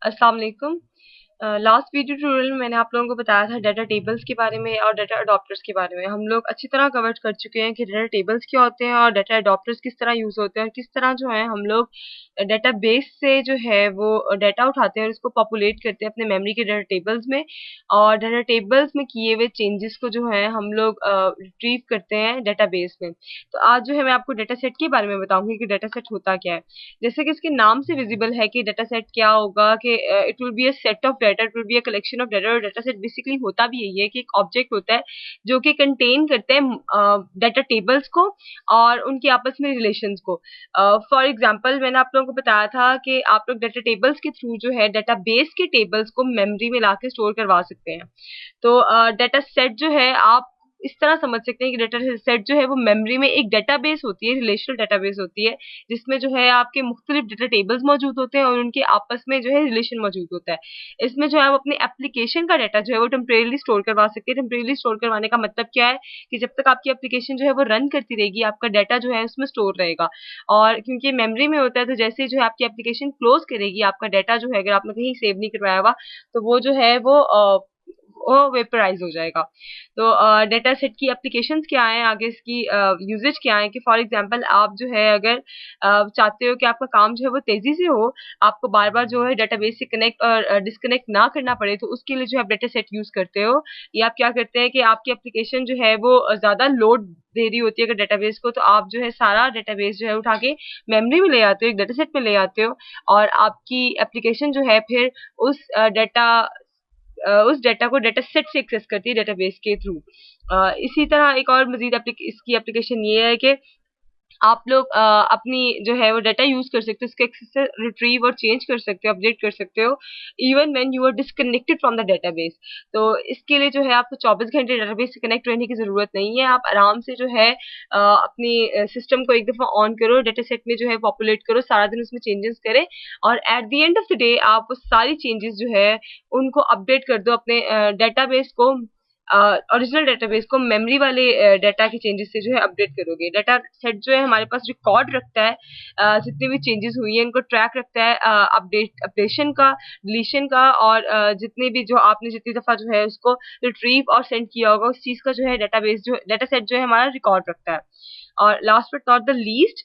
अस्सलाम वालेकुम। Last video tutorial में मैंने आप लोगों को बताया था डाटा टेबल्स के बारे में और डाटा अडॉप्टर्स के बारे में। हम लोग अच्छी तरह कवर कर चुके हैं कि डाटा टेबल्स क्या होते हैं और डाटा अडॉप्टर्स किस तरह यूज होते हैं और किस तरह जो है हम लोग डाटा बेस से जो है वो डाटा उठाते हैं और इसको पॉपुलेट करते हैं अपने मेमोरी के डाटा टेबल्स में, और डाटा टेबल्स में किए हुए चेंजेस को जो है हम लोग रिट्रीव करते हैं डाटा बेस में। तो आज जो है मैं आपको डाटा सेट के बारे में बताऊंगी कि डाटा सेट होता क्या है। जैसे कि इसके नाम से विजिबल है कि डाटा सेट क्या होगा, कि it will be a set of data, it will be a collection of data. और डाटा सेट बेसिकली होता भी यही है कि एक ऑब्जेक्ट होता है जो कि कंटेन करते हैं डाटा टेबल्स को और उनके आपस में रिलेशंस को। फॉर एग्जांपल मैंने आप लोगों को बताया था कि आप लोग डाटा टेबल्स के थ्रू जो है डाटा बेस के टेबल्स को मेमोरी में लाके स्टोर करवा सकते हैं। तो डाटा सेट जो है आप इस तरह समझ सकते हैं कि डाटा सेट जो है वो मेमोरी में एक डेटाबेस होती है, रिलेशनल डेटाबेस होती है, जिसमें जो है आपके मुख्तलिफ डाटा टेबल्स मौजूद होते हैं और उनके आपस में जो है रिलेशन मौजूद होता है। इसमें जो है आप अपने एप्लीकेशन का डाटा जो है वो टेम्परेली स्टोर करवा सकते हैं। टेम्परेली स्टोर करवाने का मतलब क्या है कि जब तक आपकी एप्लीकेशन जो है वो रन करती रहेगी आपका डाटा जो है उसमें स्टोर रहेगा। और क्योंकि मेमोरी में होता है तो जैसे ही जो है आपकी एप्लीकेशन क्लोज करेगी आपका डाटा जो है, अगर आपने कहीं सेव नहीं करवाया हुआ, तो वो जो है वो वेपराइज हो जाएगा। तो डेटा सेट की एप्लीकेशंस क्या है, आगे इसकी यूजेज क्या है, कि फॉर एग्जांपल आप जो है अगर चाहते हो कि आपका काम जो है वो तेजी से हो, आपको बार बार जो है डेटाबेस से कनेक्ट और डिस्कनेक्ट ना करना पड़े, तो उसके लिए जो है आप डेटा सेट यूज करते हो। या आप क्या करते हैं कि आपकी एप्लीकेशन जो है वो ज्यादा लोड दे रही होती है अगर डेटाबेस को, तो आप जो है सारा डेटाबेस जो है उठा के मेमोरी में ले आते हो, एक डेटा सेट में ले आते हो, और आपकी एप्लीकेशन जो है फिर उस डाटा उस डाटा को डाटा सेट से एक्सेस करती है डेटाबेस के थ्रू। इसी तरह एक और मजीद इसकी एप्लीकेशन ये है कि आप लोग अपनी जो है वो डाटा यूज कर सकते हो, इसको एक्सेस से रिट्रीव और चेंज कर सकते हो, अपडेट कर सकते हो, even when you are disconnected from the database. तो इसके लिए जो है आपको 24 घंटे डेटाबेस से कनेक्ट रहने की जरूरत नहीं है। आप आराम से जो है अपनी सिस्टम को एक दफा ऑन करो, डाटा सेट में जो है पॉपुलेट करो, सारा दिन उसमें चेंजेस करें, और at the end of the day आप वो सारी चेंजेस जो है उनको अपडेट कर दो अपने डेटाबेस को, ओरिजिनल डेटाबेस को मेमोरी वाले डाटा के चेंजेस से जो है अपडेट करोगे। डाटा सेट जो है हमारे पास रिकॉर्ड रखता है जितनी भी चेंजेस हुई है उनको ट्रैक रखता है, अपडेशन का, डिलीशन का, और जितने भी जो आपने जितनी दफा जो है उसको रिट्रीव और सेंड किया होगा उस चीज का जो है डेटाबेस जो डाटा सेट जो है हमारा रिकॉर्ड रखता है। और last but not the least,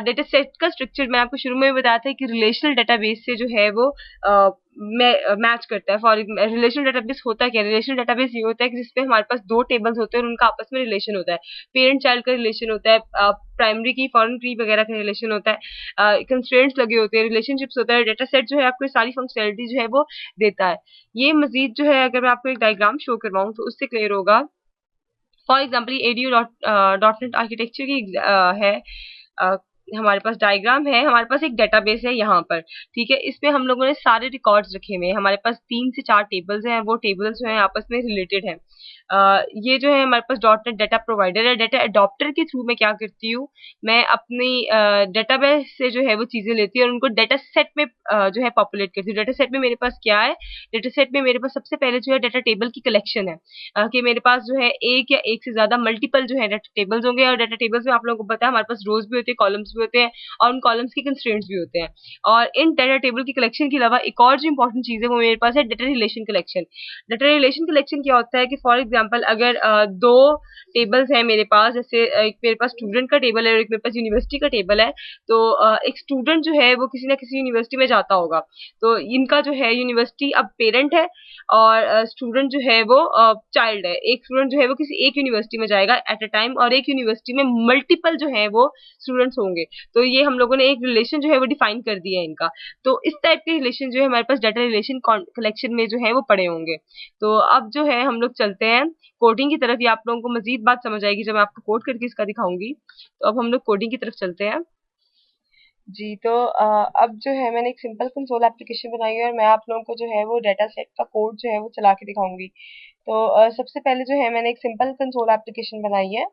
data set का स्ट्रक्चर मैं आपको शुरू में भी बताया था कि रिलेशनल डेटाबेस से जो है वो मैच करता है। फॉर रिलेशनल डेटाबेस होता क्या है, रिलेशनल डेटाबेस ये होता है कि जिसपे हमारे पास दो टेबल्स होते हैं और उनका आपस में रिलेशन होता है, पेरेंट चाइल्ड का रिलेशन होता है, प्राइमरी की फॉरेन की वगैरह का रिलेशन होता है, कंस्ट्रेंट्स लगे होते हैं, रिलेशनशिप्स होता है। डेटा सेट जो है आपको सारी फंक्शनैलिटी जो है वो देता है। ये मजीद जो है अगर मैं आपको एक डायग्राम शो करवाऊं तो उससे क्लियर होगा। फॉर एग्जाम्पल ये एडीयू डॉट नेट आर्किटेक्चर की है, अ, हमारे पास डायग्राम है, हमारे पास एक डेटाबेस है यहाँ पर, ठीक है। इसमें हम लोगों ने सारे रिकॉर्ड्स रखे हुए हैं, हमारे पास 3 से 4 टेबल्स हैं, वो टेबल्स जो है आपस में रिलेटेड हैं। ये जो है हमारे पास डॉट नेट डाटा प्रोवाइडर है। डाटा अडॉप्टर के थ्रू मैं क्या करती हूँ, मैं अपनी डेटाबेस से जो है वो चीजें लेती हूँ और उनको डाटा सेट में जो है पॉपुलेट करती हूँ। डाटा सेट में मेरे पास क्या है, डाटा सेट में मेरे पास सबसे पहले जो है डाटा टेबल की कलेक्शन है, कि मेरे पास जो है एक या एक से ज्यादा मल्टीपल जो है डाटा टेबल्स होंगे। और डाटा टेबल्स में आप लोगों को पता है हमारे पास रोज भी होते हैं, कॉलम्स भी होते हैं, और उन कॉलम्स के कंस्ट्रेंट्स भी होते हैं। और इन डाटा टेबल की कलेक्शन के अलावा एक और जो इंपॉर्टेंट चीज है वो मेरे पास है data relation collection. Data relation collection क्या होता है कि फॉर एग्जाम्पल अगर दो टेबल्स है मेरे पास, जैसे एक मेरे पास स्टूडेंट का टेबल है और एक मेरे पास यूनिवर्सिटी का टेबल है, तो एक स्टूडेंट जो है वो किसी ना किसी यूनिवर्सिटी में जाता होगा, तो इनका जो है यूनिवर्सिटी अब पेरेंट है और स्टूडेंट जो है वो चाइल्ड है। एक स्टूडेंट जो है वो किसी एक यूनिवर्सिटी में जाएगा एट अ टाइम, और एक यूनिवर्सिटी में मल्टीपल जो है वो स्टूडेंट्स होंगे। तो ये हम लोगों ने एक रिलेशन जो है वो डिफाइन कर दिया है इनका। तो इस टाइप के रिलेशन जो है हमारे पास डाटा रिलेशन कलेक्शन में जो है वो पड़े होंगे। तो अब जो है हम लोग चलते हैं कोडिंग की तरफ। ये आप लोगों को मजीद बात समझ आएगी जब मैं आपको कोड करके इसका दिखाऊंगी। तो अब हम लोग कोडिंग की तरफ चलते हैं। जी, तो अब जो है मैंने एक सिंपल कंसोल एप्लीकेशन बनाई है और मैं आप लोगों को जो है वो डाटा सेट का कोड जो है वो चला के दिखाऊंगी। तो सबसे पहले जो है मैंने एक सिंपल कंसोल एप्लीकेशन बनाई है।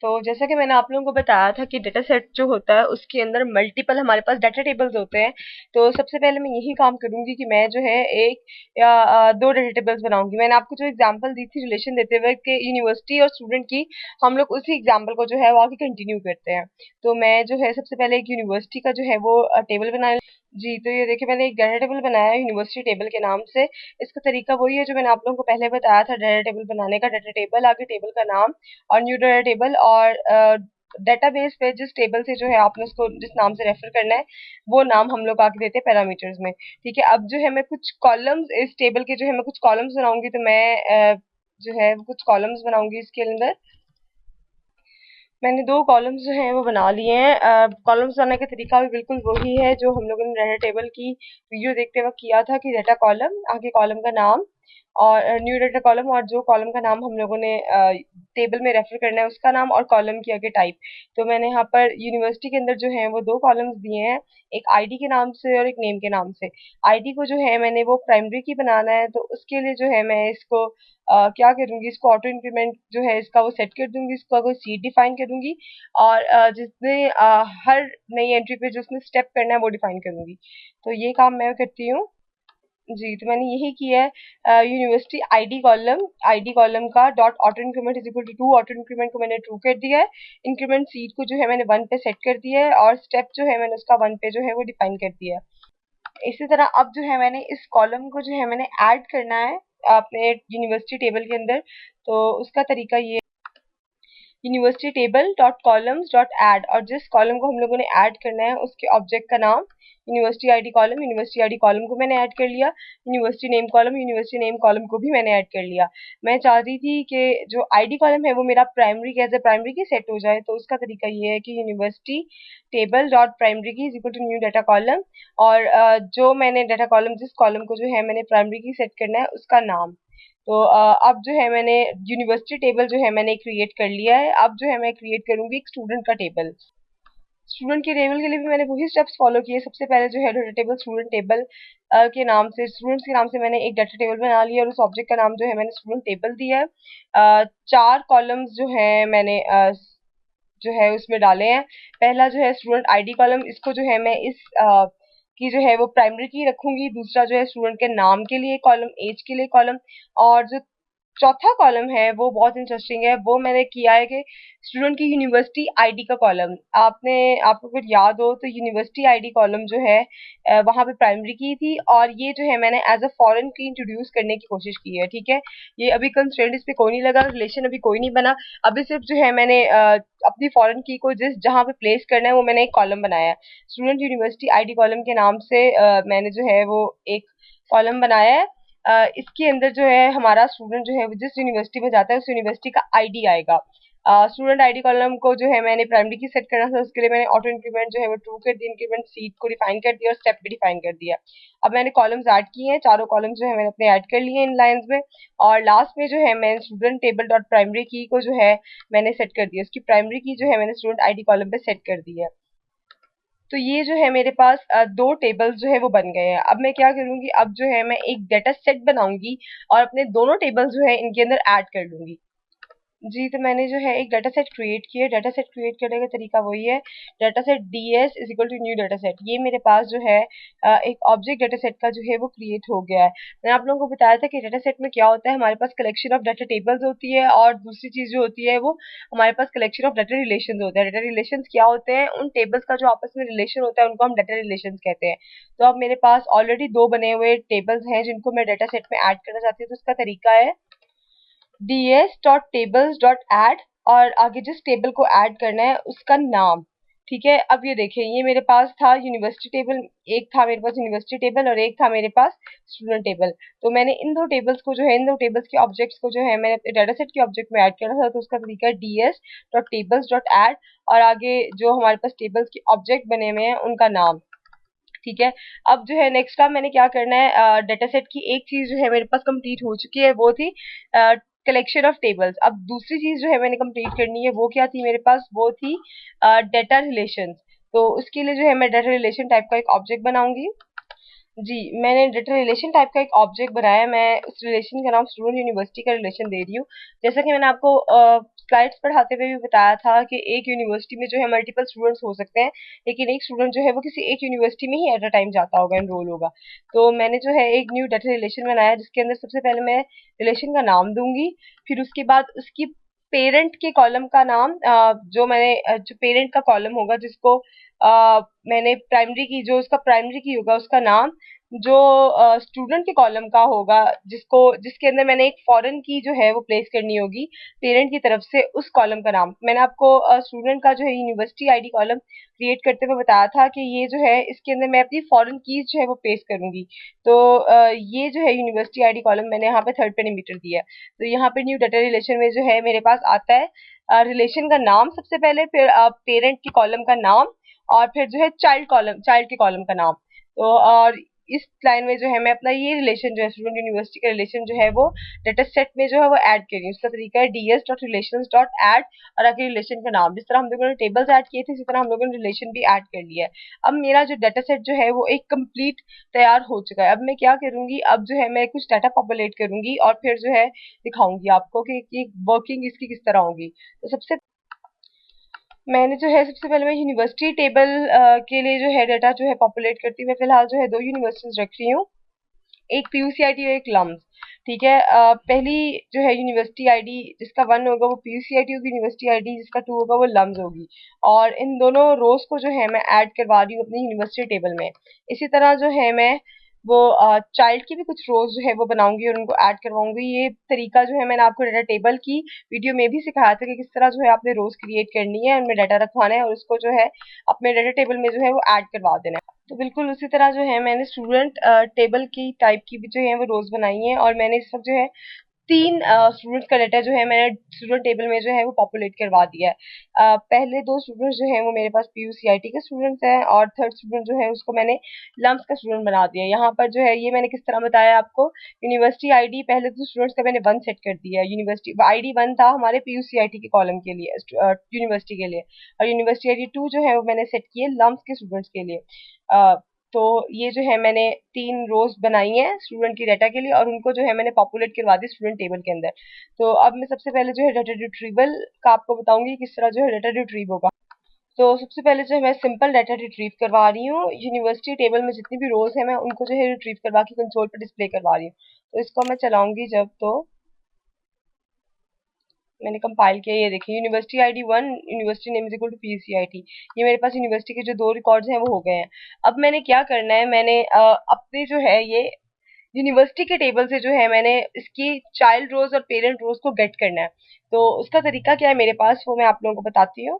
तो जैसा कि मैंने आप लोगों को बताया था कि डेटा सेट जो होता है उसके अंदर मल्टीपल हमारे पास डाटा टेबल्स होते हैं। तो सबसे पहले मैं यही काम करूंगी कि मैं जो है एक या दो डाटा टेबल्स बनाऊंगी। मैंने आपको जो एग्जांपल दी थी रिलेशन देते हुए कि यूनिवर्सिटी और स्टूडेंट की, हम लोग उसी एग्जांपल को जो है वो आगे कंटिन्यू करते हैं। तो मैं जो है सबसे पहले एक यूनिवर्सिटी का जो है वो टेबल बना जी, तो ये देखिए मैंने एक डाटा टेबल बनाया है यूनिवर्सिटी टेबल के नाम से। इसका तरीका वही है जो मैंने आप लोगों को पहले बताया था डाटा टेबल बनाने का। डाटा टेबल, आगे टेबल का नाम और न्यू डाटा टेबल, और डेटाबेस पे जिस टेबल से जो है आपने उसको जिस नाम से रेफर करना है, वो नाम हम लोग आगे देते हैं पैरामीटर्स में। ठीक है, अब जो है मैं कुछ कॉलम्स इस टेबल के जो है मैं कुछ कॉलम्स बनाऊंगी, तो मैं जो है कुछ कॉलम्स बनाऊंगी इसके अंदर। मैंने 2 कॉलम्स जो हैं वो बना लिए हैं। कॉलम्स बनाने का तरीका भी बिल्कुल वही है जो हम लोगों ने डाटा टेबल की वीडियो देखते वक़्त किया था, कि डाटा कॉलम, आगे कॉलम का नाम और न्यू डाटा कॉलम, और जो कॉलम का नाम हम लोगों ने टेबल में रेफर करना है उसका नाम, और कॉलम की आगे टाइप। तो मैंने यहाँ पर यूनिवर्सिटी के अंदर जो है वो 2 कॉलम्स दिए हैं, एक आईडी के नाम से और एक नेम के नाम से। आईडी को जो है मैंने वो प्राइमरी की बनाना है, तो उसके लिए जो है मैं इसको क्या करूँगी, इसको ऑटो इंक्रीमेंट जो है इसका वो सेट कर दूँगी, इसको कोई सीट डिफाइन कर दूँगी, और जिसमें हर नई एंट्री पे जो उसमें स्टेप करना है वो डिफाइन करूँगी। तो ये काम मैं करती हूँ। जी, तो मैंने यही किया है। यूनिवर्सिटी आईडी कॉलम का dot auto increment is equal to 2, auto increment को मैंने ट्रू कर दिया है। इंक्रीमेंट सीट को जो है मैंने 1 पे सेट कर दिया है, और स्टेप जो है मैंने उसका 1 पे जो है वो डिफाइन कर दिया है। इसी तरह अब जो है मैंने इस कॉलम को जो है मैंने ऐड करना है अपने यूनिवर्सिटी टेबल के अंदर। तो उसका तरीका ये, university table dot columns dot add, और जिस कॉलम को हम लोगों ने ऐड करना है उसके ऑब्जेक्ट का नाम यूनिवर्सिटी आईडी कॉलम को मैंने ऐड कर लिया। यूनिवर्सिटी नेम कॉलम को भी मैंने ऐड कर लिया। मैं चाहती थी कि जो आईडी कॉलम है वो मेरा प्राइमरी के as a primary key set हो जाए, तो उसका तरीका ये है कि university table dot primary key is equal to new data column, और जो मैंने डाटा कॉलम, जिस कॉलम को जो है मैंने प्राइमरी की सेट करना है उसका नाम। तो अब जो है मैंने यूनिवर्सिटी टेबल जो है मैंने क्रिएट कर लिया है। अब जो है मैं क्रिएट करूंगी एक स्टूडेंट का टेबल। स्टूडेंट के टेबल के लिए भी मैंने वही स्टेप्स फॉलो किए। सबसे पहले जो है डाटा टेबल स्टूडेंट टेबल के नाम से, स्टूडेंट्स के नाम से मैंने एक डाटा टेबल बना लिया, और उस ऑब्जेक्ट का नाम जो है मैंने स्टूडेंट टेबल दिया है। 4 कॉलम्स जो है मैंने जो है उसमें डाले हैं। पहला जो है स्टूडेंट आईडी कॉलम, इसको जो है मैं इस की जो है वो प्राइमरी की रखूंगी। दूसरा जो है स्टूडेंट के नाम के लिए कॉलम, एज के लिए कॉलम, और जो चौथा कॉलम है वो बहुत इंटरेस्टिंग है। वो मैंने किया है कि स्टूडेंट की यूनिवर्सिटी आईडी का कॉलम, आपको अगर याद हो तो यूनिवर्सिटी आईडी कॉलम जो है वहाँ पे प्राइमरी की थी, और ये जो है मैंने एज अ फॉरेन की इंट्रोड्यूस करने की कोशिश की है। ठीक है, ये अभी कंस्ट्रेंट इस पे कोई नहीं लगा, रिलेशन अभी कोई नहीं बना। अभी सिर्फ जो है मैंने अपनी फॉरेन की को जिस जहाँ पे प्लेस करना है वो मैंने एक कॉलम बनाया है। स्टूडेंट यूनिवर्सिटी आईडी कॉलम के नाम से मैंने जो है वो एक कॉलम बनाया है। इसके अंदर जो है हमारा स्टूडेंट जो है वो जिस यूनिवर्सिटी में जाता है उस यूनिवर्सिटी का आईडी आएगा। स्टूडेंट आईडी कॉलम को जो है मैंने प्राइमरी की सेट करना था, उसके लिए मैंने ऑटो इंक्रीमेंट जो है वो ट्रू कर दी, इंक्रीमेंट सीट को डिफाइन कर दिया और स्टेप भी डिफाइन कर दिया। अब मैंने कॉलम्स ऐड किए हैं, चारों कॉलम्स जो है मैंने अपने ऐड कर लिए इन लाइंस में, और लास्ट में जो है मैंने स्टूडेंट टेबल डॉट प्राइमरी की को जो है मैंने सेट कर दिया। उसकी प्राइमरी की जो है मैंने स्टूडेंट आईडी कॉलम पे सेट कर दी है। तो ये जो है मेरे पास 2 टेबल्स जो है वो बन गए हैं। अब मैं क्या करूँगी, अब जो है मैं एक डेटा सेट बनाऊँगी और अपने दोनों टेबल्स जो है इनके अंदर ऐड कर लूँगी। जी, तो मैंने जो है एक डाटा सेट क्रिएट किया है। डाटा सेट क्रिएट करने का तरीका वही है, data set DS is equal to new data set. ये मेरे पास जो है एक ऑब्जेक्ट डाटा सेट का जो है वो क्रिएट हो गया है। मैंने आप लोगों को बताया था कि डाटा सेट में क्या होता है, हमारे पास कलेक्शन ऑफ डाटा टेबल्स होती है, और दूसरी चीज़ जो होती है वो हमारे पास कलेक्शन ऑफ डाटा रिलेशंस होते हैं। डाटा रिलेशंस क्या होते हैं, उन टेबल्स का जो आपस में रिलेशन होता है उनको हम डाटा रिलेशंस कहते हैं। तो अब मेरे पास ऑलरेडी 2 बने हुए टेबल्स हैं जिनको मैं डाटा सेट में ऐड करना चाहती हूँ। तो उसका तरीका है ds.tables.add, और आगे जिस टेबल को ऐड करना है उसका नाम। ठीक है, अब ये देखें, ये मेरे पास था यूनिवर्सिटी टेबल, एक था मेरे पास यूनिवर्सिटी टेबल और एक था मेरे पास स्टूडेंट टेबल। तो मैंने इन दो टेबल्स को जो है, इन दो टेबल्स के ऑब्जेक्ट्स को जो है मैंने अपने डाटा सेट के ऑब्जेक्ट में ऐड करना था। तो उसका तरीका है ds.tables.add, और आगे जो हमारे पास टेबल्स के ऑब्जेक्ट बने हुए हैं उनका नाम। ठीक है, अब जो है नेक्स्ट काम मैंने क्या करना है, डाटा सेट की एक चीज जो है मेरे पास कंप्लीट हो चुकी है, वो थी कलेक्शन ऑफ टेबल्स। अब दूसरी चीज जो है मैंने कंप्लीट करनी है, वो क्या थी मेरे पास, वो थी डाटा रिलेशंस। तो उसके लिए जो है मैं डाटा रिलेशन टाइप का एक ऑब्जेक्ट बनाऊंगी। जी, मैंने डाटा रिलेशन टाइप का एक ऑब्जेक्ट बनाया है। मैं उस रिलेशन का नाम स्टूडेंट यूनिवर्सिटी का रिलेशन दे रही हूँ। जैसा कि मैंने आपको स्लाइड्स पढ़ाते हुए भी बताया था कि एक यूनिवर्सिटी में जो है मल्टीपल स्टूडेंट्स हो सकते हैं, लेकिन एक स्टूडेंट जो है वो किसी एक यूनिवर्सिटी में ही एट अ टाइम जाता होगा, एनरोल होगा। तो मैंने जो है एक न्यू डाटा रिलेशन बनाया, जिसके अंदर सबसे पहले मैं रिलेशन का नाम दूंगी, फिर उसके बाद उसकी पेरेंट के कॉलम का नाम, जो पेरेंट का कॉलम होगा जिसको मैंने प्राइमरी की, जो उसका प्राइमरी की होगा उसका नाम, जो स्टूडेंट के कॉलम का होगा जिसके अंदर मैंने एक फॉरेन की जो है वो प्लेस करनी होगी पेरेंट की तरफ से, उस कॉलम का नाम। मैंने आपको स्टूडेंट का जो है यूनिवर्सिटी आईडी कॉलम क्रिएट करते हुए बताया था कि ये जो है इसके अंदर मैं अपनी फॉरेन कीज जो है वो पेस्ट करूंगी। तो ये जो है यूनिवर्सिटी आईडी कॉलम मैंने यहाँ पे थर्ड पैरामीटर दिया है। तो यहाँ पे न्यू डाटा रिलेशन में जो है मेरे पास आता है रिलेशन का नाम सबसे पहले, फिर पेरेंट के कॉलम का नाम, और फिर जो है चाइल्ड के कॉलम का नाम। तो और इस लाइन में जो है मैं अपना ये रिलेशन जो है स्टूडेंट यूनिवर्सिटी का रिलेशन जो है वो डाटा सेट में जो है वो ऐड कर रही हूँ। उसका तरीका है ds.relations.add और आगे रिलेशन का नाम। जिस तरह हम लोगों ने टेबल्स ऐड किए थे इसी तरह हम लोगों ने रिलेशन भी ऐड कर लिया है। अब मेरा जो डाटा सेट जो है वो एक कंप्लीट तैयार हो चुका है। अब मैं क्या करूंगी, अब जो है मैं कुछ डाटा पॉपुलेट करूंगी और फिर जो है दिखाऊंगी आपको कि वर्किंग इसकी किस तरह होगी। तो सबसे पहले मैं यूनिवर्सिटी टेबल के लिए जो है डाटा जो है पॉपुलेट करती हूँ। मैं फिलहाल जो है दो यूनिवर्सिटीज रख रही हूँ, एक पीयूसीआईटी और एक लम्स। ठीक है, पहली जो है यूनिवर्सिटी आईडी जिसका 1 होगा वो पीयूसीआईटी होगी, यूनिवर्सिटी आईडी जिसका 2 होगा वो लम्स होगी। और इन दोनों रोज को जो है मैं ऐड करवा रही हूँ अपनी यूनिवर्सिटी टेबल में। इसी तरह जो है मैं वो चाइल्ड की भी कुछ रोज जो है वो बनाऊंगी और उनको ऐड करवाऊंगी। ये तरीका जो है मैंने आपको डाटा टेबल की वीडियो में भी सिखाया था कि किस तरह जो है आपने रोज क्रिएट करनी है, उनमें डाटा रखवाना है और उसको जो है अपने डाटा टेबल में जो है वो ऐड करवा देना है। तो बिल्कुल उसी तरह जो है मैंने स्टूडेंट टेबल की टाइप की भी जो है वो रोज बनाई है और मैंने इस वक्त जो है 3 स्टूडेंट्स का डाटा जो है मैंने स्टूडेंट टेबल में जो है वो पॉपुलेट करवा दिया है। पहले 2 स्टूडेंट्स जो है वो मेरे पास पीयूसीआईटी के स्टूडेंट्स हैं और थर्ड स्टूडेंट जो है उसको मैंने लम्स का स्टूडेंट बना दिया है। यहाँ पर जो है ये मैंने किस तरह बताया आपको, यूनिवर्सिटी आईडी पहले तो स्टूडेंट्स का मैंने 1 सेट कर दिया है। यूनिवर्सिटी आईडी 1 था हमारे पीयूसीआईटी के कॉलम के लिए, यूनिवर्सिटी के लिए, और यूनिवर्सिटी आईडी 2 जो है वो मैंने सेट किए लम्स के स्टूडेंट्स के लिए। तो ये जो है मैंने 3 रोज बनाई हैं स्टूडेंट की डाटा के लिए और उनको जो है मैंने पॉपुलेट करवा दी स्टूडेंट टेबल के अंदर। तो अब मैं सबसे पहले जो है डाटा रिट्रीवल का आपको बताऊंगी किस तरह जो है डाटा रिट्रीव होगा। तो सबसे पहले जो है मैं सिंपल डाटा रिट्रीव करवा रही हूँ यूनिवर्सिटी टेबल में जितनी भी रोज है मैं उनको जो है रिट्रीव करवा के कंसोल पर डिस्प्ले करवा रही हूँ। तो इसको मैं चलाऊंगी जब, तो मैंने कंपाइल किया, ये देखिए university ID 1 university name is equal to PUCIT. ये मेरे पास यूनिवर्सिटी के जो 2 रिकॉर्ड्स हैं वो हो गए हैं। अब मैंने क्या करना है, मैंने अपने जो है ये यूनिवर्सिटी के टेबल से जो है मैंने इसकी चाइल्ड रोज और पेरेंट रोज को गेट करना है। तो उसका तरीका क्या है मेरे पास वो मैं आप लोगों को बताती हूँ।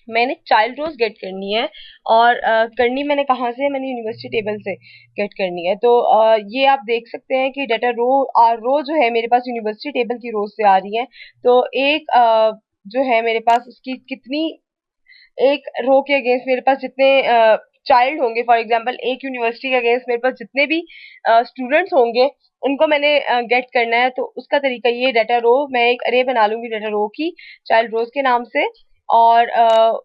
मैंने चाइल्ड रोज गेट करनी है और करनी मैंने कहाँ से, मैंने यूनिवर्सिटी टेबल से गेट करनी है। तो ये आप देख सकते हैं कि डाटा रो जो है मेरे पास यूनिवर्सिटी टेबल की रोज से आ रही है। तो एक जो है मेरे पास उसकी कितनी, एक रो के अगेंस्ट मेरे पास जितने चाइल्ड होंगे, फॉर एग्जांपल एक यूनिवर्सिटी के अगेंस्ट मेरे पास जितने भी स्टूडेंट्स होंगे उनको मैंने गेट करना है। तो उसका तरीका ये, डाटा रो मैं एक अरे बना लूंगी डाटा रो की चाइल्ड रोज के नाम से, और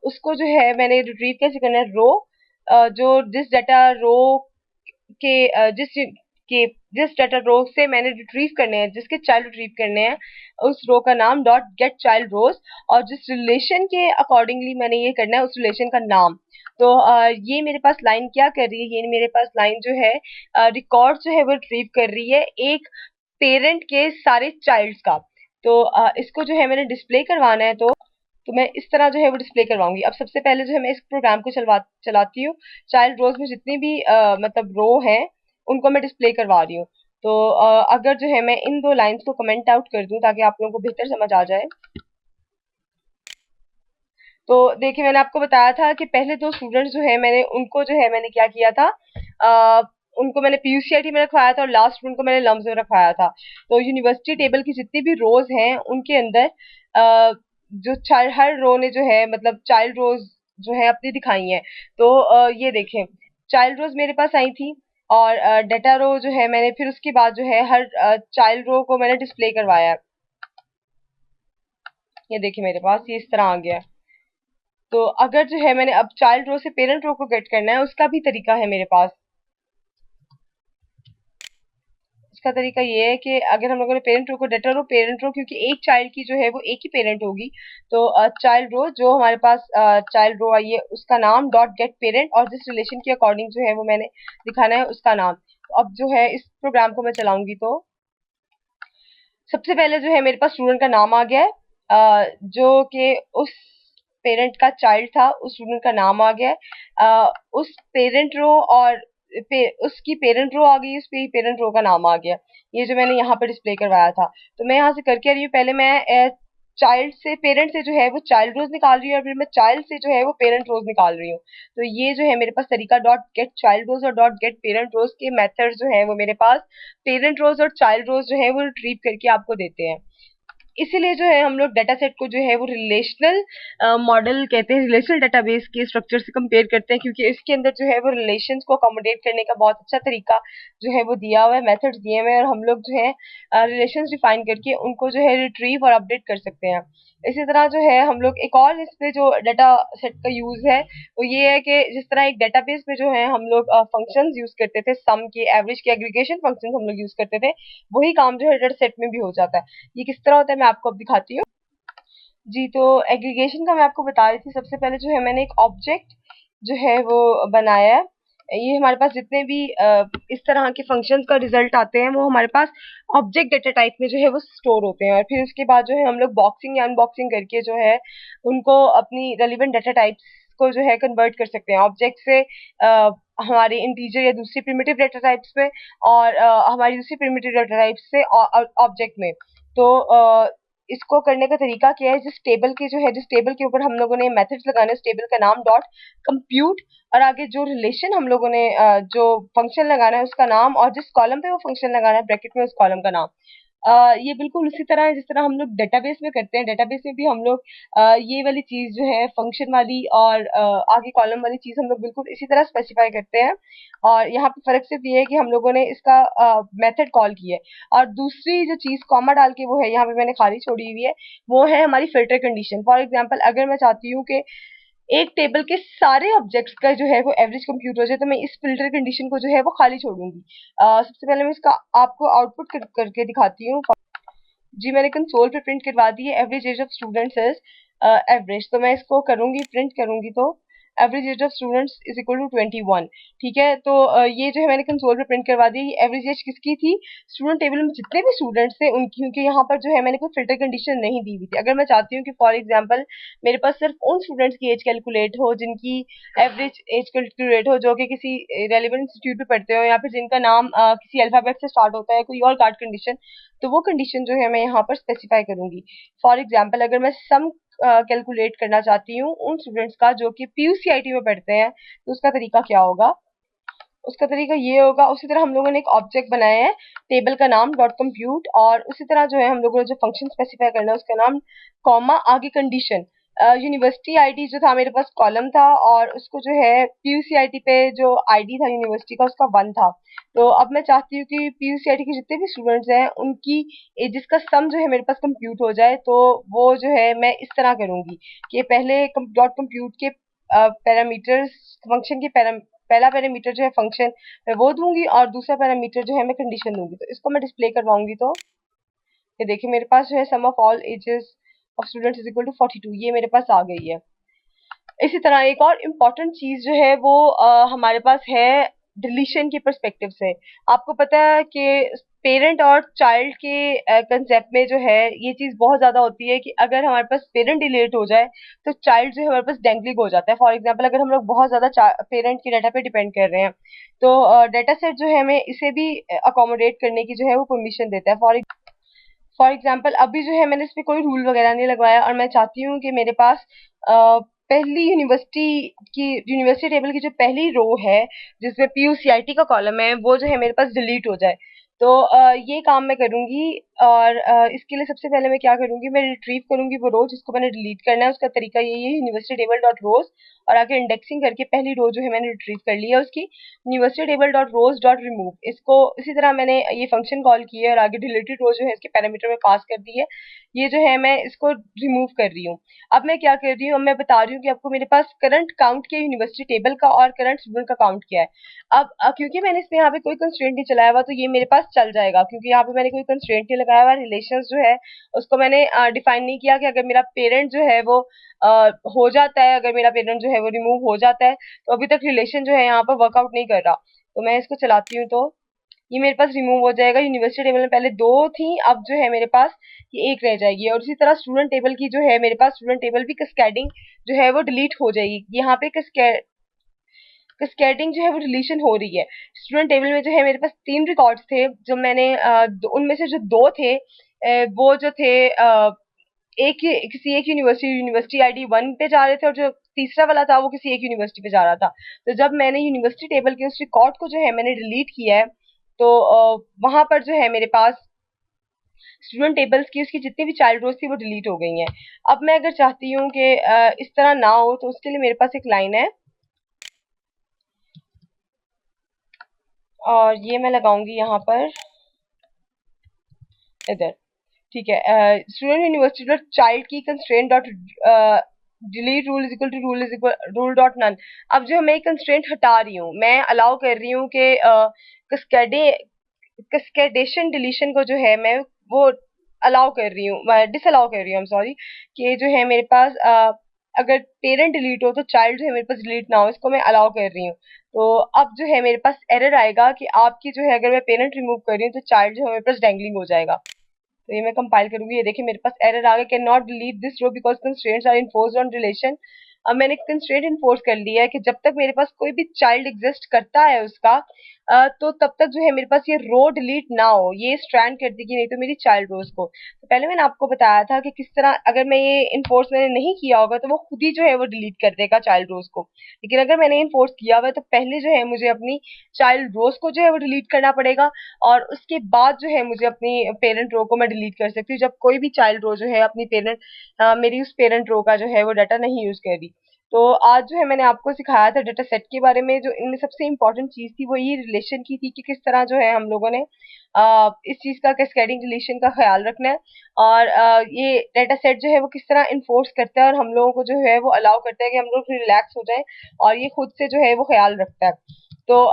उसको जो है मैंने रिट्रीव कैसे करना है, रो जो जिस डाटा रो के जिस डाटा रो से मैंने रिट्रीव करने हैं, जिसके चाइल्ड रिट्रीव करने हैं, उस रो का नाम डॉट गेट चाइल्ड रोज, और जिस रिलेशन के अकॉर्डिंगली मैंने ये करना है उस रिलेशन का नाम। तो ये मेरे पास लाइन क्या कर रही है, ये मेरे पास लाइन जो है रिकॉर्ड जो है वो रिट्रीव कर रही है एक पेरेंट के सारे चाइल्ड्स का। तो इसको जो है मैंने डिस्प्ले करवाना है, तो मैं इस तरह जो है वो डिस्प्ले करवाऊंगी। अब सबसे पहले जो है मैं इस प्रोग्राम को चलाती हूँ, चाइल्ड रोज में जितनी भी मतलब रो है उनको मैं डिस्प्ले करवा रही हूँ। तो अगर जो है मैं इन 2 लाइंस को कमेंट आउट कर दूं ताकि आप लोगों को बेहतर समझ आ जाए। तो देखिए मैंने आपको बताया था कि पहले 2 स्टूडेंट्स जो है मैंने उनको जो है मैंने क्या किया था, उनको मैंने पीयूसीआईटी में रखवाया था और लास्ट स्टूडेंट को मैंने लम्स में रखवाया था। तो यूनिवर्सिटी टेबल की जितनी भी रोज हैं उनके अंदर जो चाइल्ड, हर रो ने जो है मतलब चाइल्ड रोज जो है अपनी दिखाई है। तो ये देखें चाइल्ड रोज मेरे पास आई थी और डाटा रो जो है मैंने फिर उसके बाद जो है हर चाइल्ड रो को मैंने डिस्प्ले करवाया। ये देखिए मेरे पास ये इस तरह आ गया। तो अगर जो है मैंने अब चाइल्ड रो से पेरेंट रो को गेट करना है उसका भी तरीका है मेरे पास। इसका तरीका ये है कि अगर हम लोगों ने पेरेंट रो को डाटा रो पेरेंट रो, क्योंकि एक चाइल्ड की जो है वो एक ही पेरेंट होगी, तो चाइल्ड रो जो हमारे पास चाइल्ड रो आई है उसका नाम डॉट गेट पेरेंट और जिस रिलेशन के अकॉर्डिंग जो है वो मैंने दिखाना है उसका नाम। तो अब जो है इस प्रोग्राम को मैं चलाऊंगी तो सबसे पहले जो है मेरे पास स्टूडेंट का नाम आ गया है, जो कि उस पेरेंट का चाइल्ड था, उस स्टूडेंट का नाम आ गया उस पेरेंट रो और उसकी पेरेंट रो आ गई, उस पेरेंट रो का नाम आ गया। ये जो मैंने यहाँ पर डिस्प्ले करवाया था, तो मैं यहाँ से करके आ रही हूँ। पहले मैं चाइल्ड से पेरेंट से जो है वो चाइल्ड रोज निकाल रही हूँ और फिर मैं चाइल्ड से जो है वो पेरेंट रोज निकाल रही हूँ। तो ये जो है मेरे पास तरीका डॉट गेट चाइल्ड रोज और डॉट गेट पेरेंट रोज के मेथड जो है वो मेरे पास पेरेंट रोज और चाइल्ड रोज जो है वो रिट्रीव करके आपको देते हैं। इसीलिए जो है हम लोग डाटा सेट को जो है वो रिलेशनल मॉडल कहते हैं, रिलेशनल डाटाबेस के स्ट्रक्चर से कंपेयर करते हैं, क्योंकि इसके अंदर जो है वो रिलेशंस को अकोमोडेट करने का बहुत अच्छा तरीका जो है वो दिया हुआ है, मेथड्स दिए हुए हैं और हम लोग जो है रिलेशंस डिफाइन करके उनको जो है रिट्रीव और अपडेट कर सकते हैं। इसी तरह जो है हम लोग एक और इस पे जो डाटा सेट का यूज है वो ये है कि जिस तरह एक डाटाबेस में जो है हम लोग फंक्शंस यूज करते थे, सम के, एवरेज के, एग्रीगेशन फंक्शंस हम लोग यूज करते थे, वही काम जो है डाटा सेट में भी हो जाता है। ये किस तरह होता है मैं आपको अब दिखाती हूँ। जी, तो एग्रीगेशन का मैं आपको बता रही थी। सबसे पहले जो है मैंने एक ऑब्जेक्ट जो है वो बनाया है। ये हमारे पास जितने भी इस तरह के फंक्शंस का रिजल्ट आते हैं वो हमारे पास ऑब्जेक्ट डेटा टाइप में जो है वो स्टोर होते हैं और फिर उसके बाद जो है हम लोग बॉक्सिंग या अनबॉक्सिंग करके जो है उनको अपनी रेलिवेंट डेटा टाइप्स को जो है कन्वर्ट कर सकते हैं ऑब्जेक्ट से हमारी इंटीजर या दूसरी प्रिमिटिव डेटा टाइप्स में और हमारी दूसरी प्रिमिटिव डेटा टाइप्स से ऑब्जेक्ट में। तो इसको करने का तरीका क्या है, जिस टेबल के ऊपर हम लोगों ने मेथड्स लगाने, उस टेबल का नाम डॉट कंप्यूट और आगे जो रिलेशन हम लोगों ने जो फंक्शन लगाना है उसका नाम और जिस कॉलम पे वो फंक्शन लगाना है ब्रैकेट में उस कॉलम का नाम। ये बिल्कुल उसी तरह है जिस तरह हम लोग डेटाबेस में करते हैं। डेटाबेस में भी हम लोग ये वाली चीज जो है फंक्शन वाली और आगे कॉलम वाली चीज हम लोग बिल्कुल इसी तरह स्पेसिफाई करते हैं और यहाँ पे फर्क सिर्फ ये है कि हम लोगों ने इसका मेथड कॉल की है और दूसरी जो चीज कॉमा डाल के वो है यहाँ पे मैंने खाली छोड़ी हुई है, वो है हमारी फिल्टर कंडीशन। फॉर एग्जाम्पल अगर मैं चाहती हूँ कि एक टेबल के सारे ऑब्जेक्ट्स का जो है वो एवरेज कंप्यूट हो जाए तो मैं इस फिल्टर कंडीशन को जो है वो खाली छोड़ूंगी। सबसे पहले मैं इसका आपको आउटपुट करके दिखाती हूँ। जी, मैंने कंसोल पे प्रिंट करवा दी है average age of students is average. तो मैं इसको करूंगी, प्रिंट करूंगी तो average age of students is equal to 21। ठीक है, तो ये जो है मैंने कंसोल पे प्रिंट करवा दी। एवरेज एज किसकी थी? स्टूडेंट टेबल में जितने भी स्टूडेंट्स थे उनकी, क्योंकि यहाँ पर जो है मैंने कोई फिल्टर कंडीशन नहीं दी हुई थी। अगर मैं चाहती हूँ कि फॉर एग्जाम्पल मेरे पास सिर्फ उन स्टूडेंट्स की एज कैलकुलेट हो जिनकी एवरेज एज कैलकुलेट हो, जो कि किसी रेलिवेंट इंस्टीट्यूट में पढ़ते हो या फिर जिनका नाम किसी अल्फाबेट से स्टार्ट होता है, कोई और कार्ड कंडीशन, तो वो कंडीशन जो है मैं यहाँ पर स्पेसिफाई करूंगी। फॉर एग्जाम्पल अगर मैं सम कैलकुलेट करना चाहती हूँ उन स्टूडेंट्स का जो कि पीयूसीआईटी में पढ़ते हैं, तो उसका तरीका क्या होगा? उसका तरीका ये होगा, उसी तरह हम लोगों ने एक ऑब्जेक्ट बनाया है, टेबल का नाम डॉट कंप्यूट और उसी तरह जो है हम लोगों ने जो फंक्शन स्पेसिफाई करना है उसका नाम कॉमा आगे कंडीशन। यूनिवर्सिटी आईडी जो था मेरे पास कॉलम था और उसको जो है पीयूसीआईटी पे जो आईडी था यूनिवर्सिटी का उसका 1 था। तो अब मैं चाहती हूँ कि पीयूसीआईटी के जितने भी स्टूडेंट्स हैं उनकी एजेस का सम जो है मेरे पास कंप्यूट हो जाए, तो वो जो है मैं इस तरह करूंगी कि पहले डॉट कंप्यूट के पैरामीटर्स फंक्शन के पहला पैरामीटर जो है फंक्शन मैं वो दूंगी और दूसरा पैरामीटर जो है मैं कंडीशन दूंगी। तो इसको मैं डिस्प्ले करवाऊंगी तो ये देखिए मेरे पास जो है sum of all ages of students is equal to 42, ये मेरे पास आ गई है। इसी तरह एक और इम्पॉर्टेंट चीज जो है वो हमारे पास है डिलीशन के परस्पेक्टिव से। आपको पता है कि पेरेंट और चाइल्ड के कंसेप्ट में जो है ये चीज बहुत ज्यादा होती है कि अगर हमारे पास पेरेंट डिलीट हो जाए तो चाइल्ड जो है हमारे पास डेंगलिंग हो जाता है। फॉर एग्जाम्पल अगर हम लोग बहुत ज्यादा पेरेंट की डाटा पे डिपेंड कर रहे हैं तो डाटा सेट जो है हमें इसे भी अकोमोडेट करने की जो है वो परमिशन देता है। फॉर एग्जाम्पल अभी जो है मैंने इस पे कोई रूल वगैरह नहीं लगवाया और मैं चाहती हूँ कि मेरे पास पहली यूनिवर्सिटी टेबल की जो पहली रो है जिसमें पीयूसीआईटी का कॉलम है वो जो है मेरे पास डिलीट हो जाए। तो ये काम मैं करूंगी और इसके लिए सबसे पहले मैं क्या करूंगी, मैं रिट्रीव करूंगी वो रो जिसको मैंने डिलीट करना है। उसका तरीका यही है, यूनिवर्सिटी टेबल डॉट रोज और आगे इंडेक्सिंग करके पहली रो जो है मैंने रिट्रीव कर ली है उसकी, यूनिवर्सिटी टेबल डॉट रोज डॉट रिमूव। इसको इसी तरह मैंने ये फंक्शन कॉल की है और आगे डिलीटेड रो जो है इसके पैरामीटर में पास कर दी है। ये जो है मैं इसको रिमूव कर रही हूँ। अब मैं क्या कर रही हूँ, अब मैं बता रही हूँ कि आपको मेरे पास करंट काउंट क्या है यूनिवर्सिटी टेबल का और करंट स्टूडेंट का काउंट क्या है। अब क्योंकि मैंने इसमें यहाँ पे कोई कंस्ट्रेंट नहीं चलाया हुआ तो ये मेरे पास चल जाएगा, क्योंकि यहाँ पे मैंने कोई कंस्ट्रेंट नहीं लगाया हुआ। रिलेशंस जो है उसको मैंने डिफाइन नहीं किया कि अगर मेरा पेरेंट जो है वो हो जाता है, अगर मेरा पेरेंट जो है वो रिमूव हो जाता है तो अभी तक रिलेशन जो है यहाँ पर वर्कआउट नहीं कर रहा। तो मैं इसको चलाती हूँ तो ये मेरे पास रिमूव हो जाएगा। यूनिवर्सिटी टेबल में पहले 2 थी, अब जो है मेरे पास ये 1 रह जाएगी। और इसी तरह स्टूडेंट टेबल की जो है मेरे पास स्टूडेंट टेबल भी कैस्केडिंग जो है वो डिलीट हो जाएगी। यहाँ पे कैस्केडिंग जो है वो डिलीशन हो रही है। स्टूडेंट टेबल में जो है मेरे पास 3 रिकॉर्ड्स थे, जो मैंने उनमें से जो 2 थे वो जो थे किसी एक यूनिवर्सिटी आईडी 1 पे जा रहे थे, और जो तीसरा वाला था वो किसी एक यूनिवर्सिटी पे जा रहा था। तो जब मैंने यूनिवर्सिटी टेबल के उस रिकॉर्ड को जो है मैंने डिलीट किया है, तो वहां पर जो है मेरे पास स्टूडेंट टेबल्स की उसकी जितनी भी चाइल्ड रोज थी वो डिलीट हो गई हैं। अब मैं अगर चाहती हूँ कि इस तरह ना हो, तो उसके लिए मेरे पास एक लाइन है, और ये मैं लगाऊंगी यहाँ पर इधर। ठीक है, student university dot child key constraint dot delete rule is equal to rule dot none. अब जो मैं कंस्ट्रेंट हटा रही हूँ, मैं अलाउ कर रही हूँ कि कैस्केडेशन डिलीशन को जो है मैं वो अलाउ कर रही हूँ, डिसअलाउ कर रही हूँ, सॉरी, कि जो है मेरे पास अगर पेरेंट डिलीट हो तो चाइल्ड जो है मेरे पास डिलीट ना हो, इसको मैं अलाउ कर रही हूँ। तो अब जो है मेरे पास एरर आएगा कि आपकी जो है अगर मैं पेरेंट रिमूव कर रही हूँ तो चाइल्ड जो है मेरे पास डेंगलिंग हो जाएगा। तो ये मैं कंपाइल करूंगी, ये देखिए मेरे पास एरर आ गया, can not delete this row because constraints are enforced on relation. अब मैंने कंस्ट्रेंट इन्फोर्स कर लिया है कि जब तक मेरे पास कोई भी चाइल्ड एग्जिस्ट करता है उसका, तो तब तक जो है मेरे पास ये रो डिलीट ना हो, ये स्ट्रैंड कर देगी नहीं तो मेरी चाइल्ड रोज को। तो पहले मैंने आपको बताया था कि किस तरह अगर मैं ये इन्फोर्स मैंने नहीं किया होगा तो वो खुद ही जो है वो डिलीट कर देगा चाइल्ड रोज को। लेकिन अगर मैंने इन्फोर्स किया हुआ है तो पहले जो है मुझे अपनी चाइल्ड रोज को जो है वो डिलीट करना पड़ेगा, और उसके बाद जो है मुझे अपनी पेरेंट रो को मैं डिलीट कर सकती हूँ जब कोई भी चाइल्ड रो जो है अपनी मेरी उस पेरेंट रो का जो है वो डाटा नहीं यूज कर रही। तो आज जो है मैंने आपको सिखाया था डाटा सेट के बारे में। जो इनमें सबसे इम्पोर्टेंट चीज थी वो ये रिलेशन की थी कि किस तरह जो है हम लोगों ने इस चीज का कैस्केडिंग रिलेशन का ख्याल रखना है, और ये डाटा सेट जो है वो किस तरह इन्फोर्स करता है और हम लोगों को जो है वो अलाउ करता है कि हम लोग रिलैक्स हो जाएं, और ये खुद से जो है वो ख्याल रखता है। तो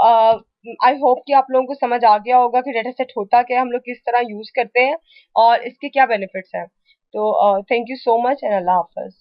आई होप कि आप लोगों को समझ आ गया होगा कि डाटा सेट होता क्या है, हम लोग किस तरह यूज करते हैं और इसके क्या बेनिफिट्स हैं। तो thank you so much and Allah Hafiz.